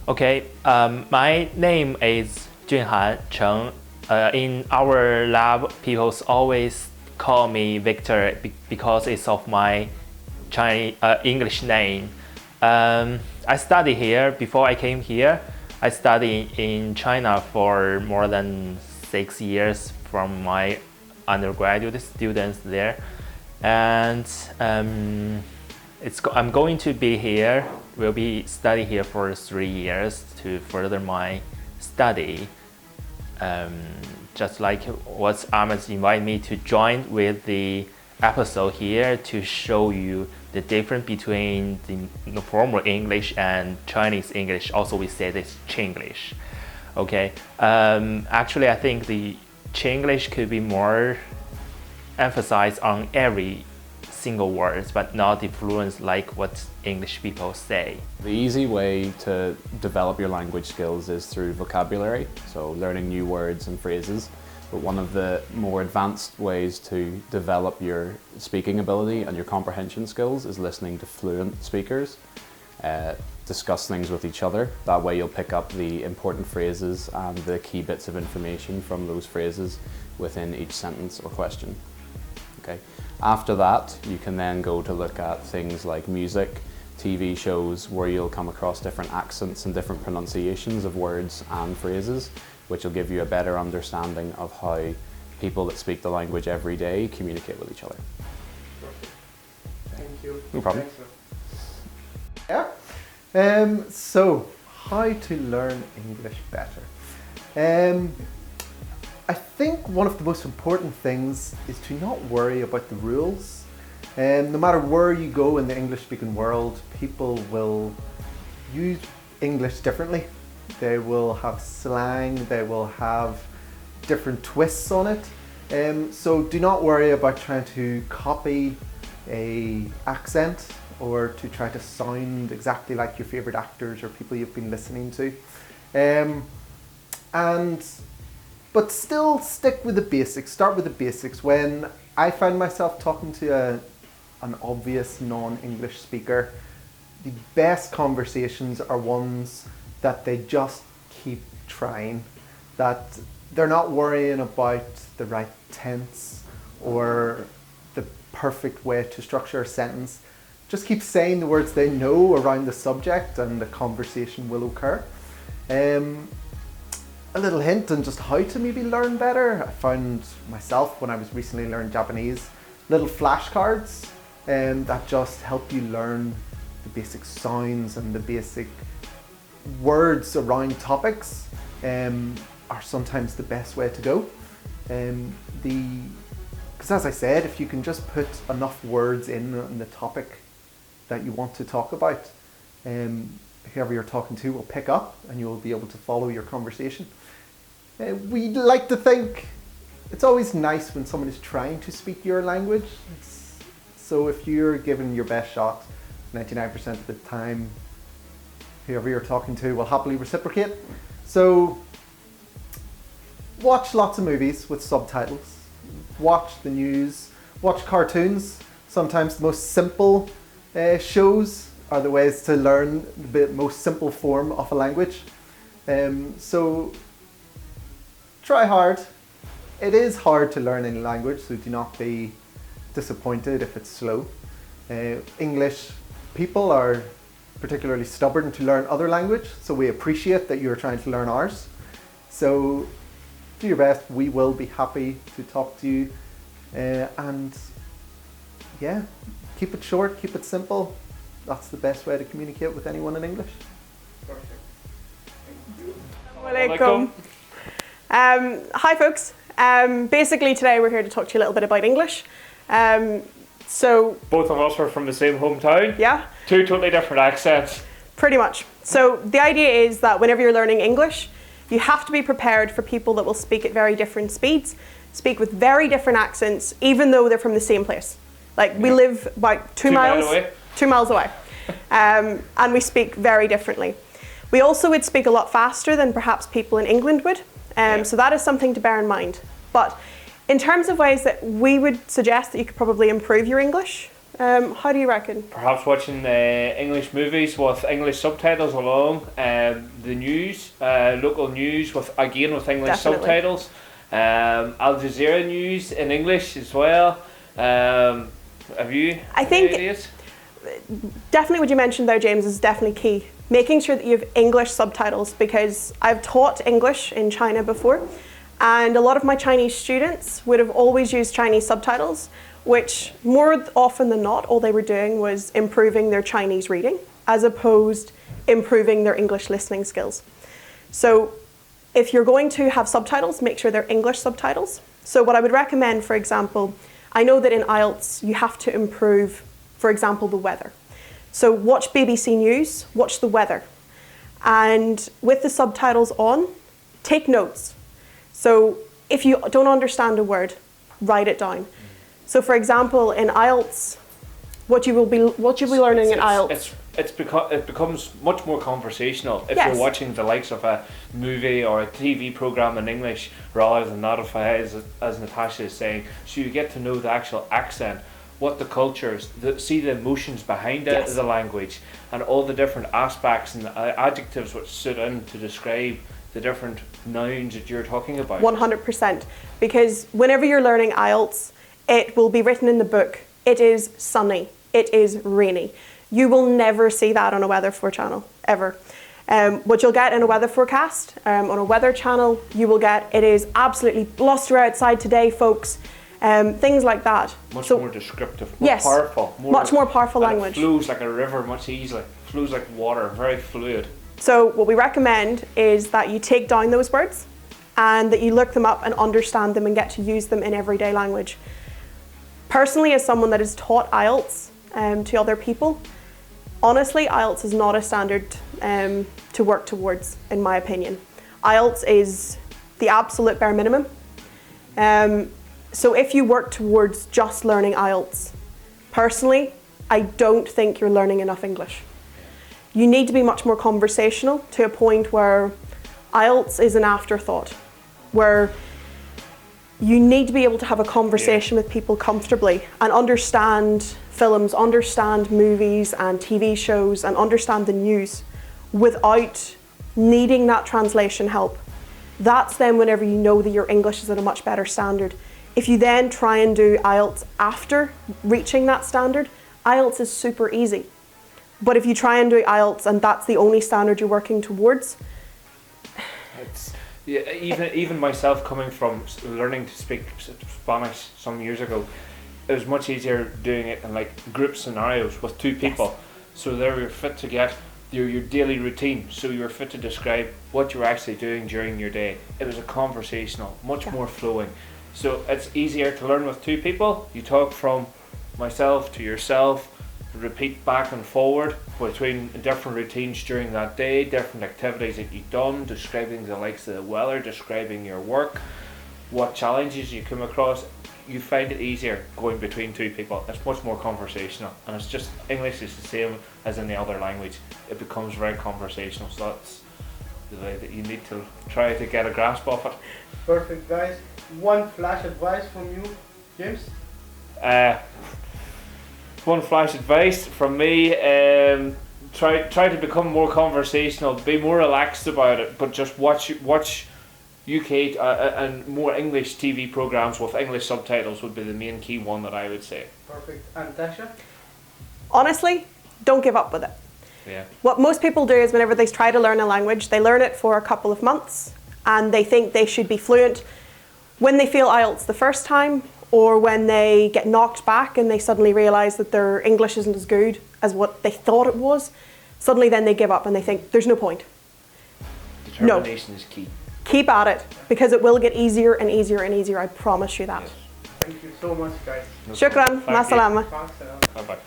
Okay, my name is Junhan Cheng. In our lab, people always call me Victor because it's of my Chinese English name. I studied here. Before I came here, I studied in China for more than 6 years from my undergraduate students there, and I'm going to be here. Will be study here for 3 years to further my study. Just like what Ahmed invited me to join with the episode here to show you the difference between the formal English and Chinese English. Also, we say this Chinglish. Okay. Actually, I think the Chinglish could be more emphasized on every single words, but not the fluence like what English people say. The easy way to develop your language skills is through vocabulary, so learning new words and phrases. But one of the more advanced ways to develop your speaking ability and your comprehension skills is listening to fluent speakers discuss things with each other. That way you'll pick up the important phrases and the key bits of information from those phrases within each sentence or question. Okay. After that, you can then go to look at things like music, TV shows, where you'll come across different accents and different pronunciations of words and phrases, which will give you a better understanding of how people that speak the language every day communicate with each other. Thank you. No problem. Yeah. So, how to learn English better? I think one of the most important things is to not worry about the rules. No matter where you go in the English-speaking world, people will use English differently. They will have slang, they will have different twists on it. So do not worry about trying to copy an accent or to try to sound exactly like your favorite actors or people you've been listening to. But still stick with the basics, start with the basics. When I find myself talking to an obvious non-English speaker, the best conversations are ones that they just keep trying, that they're not worrying about the right tense or the perfect way to structure a sentence. Just keep saying the words they know around the subject and the conversation will occur. A little hint on just how to maybe learn better. I found myself when I was recently learning Japanese, little flashcards that just help you learn the basic sounds and the basic words around topics are sometimes the best way to go. Because as I said, if you can just put enough words in the topic that you want to talk about, whoever you're talking to will pick up and you'll be able to follow your conversation. We like to think it's always nice when someone is trying to speak your language. So if you're giving your best shot 99% of the time, whoever you're talking to will happily reciprocate. So watch lots of movies with subtitles, watch the news, watch cartoons. Sometimes the most simple shows are the ways to learn the most simple form of a language. So try hard. It is hard to learn any language, so do not be disappointed if it's slow. English people are particularly stubborn to learn other language, so we appreciate that you're trying to learn ours. So do your best. We will be happy to talk to you. And yeah, keep it short, keep it simple. That's the best way to communicate with anyone in English. Perfect. Assalamualaikum. Hi folks. Basically today we're here to talk to you a little bit about English. So both of us are from the same hometown. Yeah. Two totally different accents. Pretty much. So the idea is that whenever you're learning English, you have to be prepared for people that will speak at very different speeds, speak with very different accents, even though they're from the same place. Like we live about 2 miles away. 2 miles away. And we speak very differently. We also would speak a lot faster than perhaps people in England would. So that is something to bear in mind. But in terms of ways that we would suggest that you could probably improve your English, How do you reckon? Perhaps watching English movies with English subtitles along, the news, local news with English Definitely. subtitles, Al Jazeera news in English as well. Have you? I any think- ideas? Definitely what you mentioned though, James, is definitely key. Making sure that you have English subtitles, because I've taught English in China before, and a lot of my Chinese students would have always used Chinese subtitles, which more often than not, all they were doing was improving their Chinese reading, as opposed improving their English listening skills. So if you're going to have subtitles, make sure they're English subtitles. So what I would recommend, for example, I know that in IELTS you have to improve, for example, the weather. So watch BBC News, watch the weather. And with the subtitles on, take notes. So if you don't understand a word, write it down. So for example, in IELTS, what you will be learning in IELTS. It becomes much more conversational if Yes. you're watching the likes of a movie or a TV program in English rather than that of as Natasha is saying. So you get to know the actual accent, what the cultures, see the emotions behind it, Yes. the language, and all the different aspects and adjectives which sit in to describe the different nouns that you're talking about. 100%. Because whenever you're learning IELTS, it will be written in the book, it is sunny, it is rainy. You will never see that on a weather channel, ever. What you'll get in a weather forecast, on a weather channel, you will get, it is absolutely bluster outside today, folks. Things like that. Much So- more descriptive, more Yes, powerful. much more powerful and language. It flows like a river much easily. Flows like water, very fluid. So what we recommend is that you take down those words and that you look them up and understand them and get to use them in everyday language. Personally, as someone that has taught IELTS to other people, honestly, IELTS is not a standard to work towards, in my opinion. IELTS is the absolute bare minimum. So if you work towards just learning IELTS, personally, I don't think you're learning enough English. You need to be much more conversational to a point where IELTS is an afterthought, where you need to be able to have a conversation with people comfortably and understand films, understand movies and TV shows and understand the news without needing that translation help. That's then whenever you know that your English is at a much better standard. If you then try and do IELTS after reaching that standard, IELTS is super easy. But if you try and do IELTS and that's the only standard you're working towards, It's, yeah, even myself coming from learning to speak Spanish some years ago, it was much easier doing it in like group scenarios with two people. Yes. So there you're fit to get your daily routine. So you're fit to describe what you're actually doing during your day. It was a conversational, much more flowing. So it's easier to learn with two people. You talk from myself to yourself, repeat back and forward between different routines during that day, different activities that you've done, describing the likes of the weather, describing your work, what challenges you come across. You find it easier going between two people. It's much more conversational, and it's just English is the same as any other language. It becomes very conversational, so that's the way that you need to try to get a grasp of it. Perfect, guys. One flash advice from you, James? One flash advice from me: try to become more conversational, be more relaxed about it, but just watch UK and more English TV programs with English subtitles would be the main key one that I would say. Perfect. And Tasha? honestly, don't give up with it. Yeah. What most people do is whenever they try to learn a language, they learn it for a couple of months and they think they should be fluent. When they fail IELTS the first time, or when they get knocked back and they suddenly realise that their English isn't as good as what they thought it was, suddenly then they give up and they think there's no point. Determination is key. Keep at it, because it will get easier and easier and easier, I promise you that. Yes. Thank you so much, guys. No Shukran, problem. Thank you. ma salama. Thanks, Bye bye.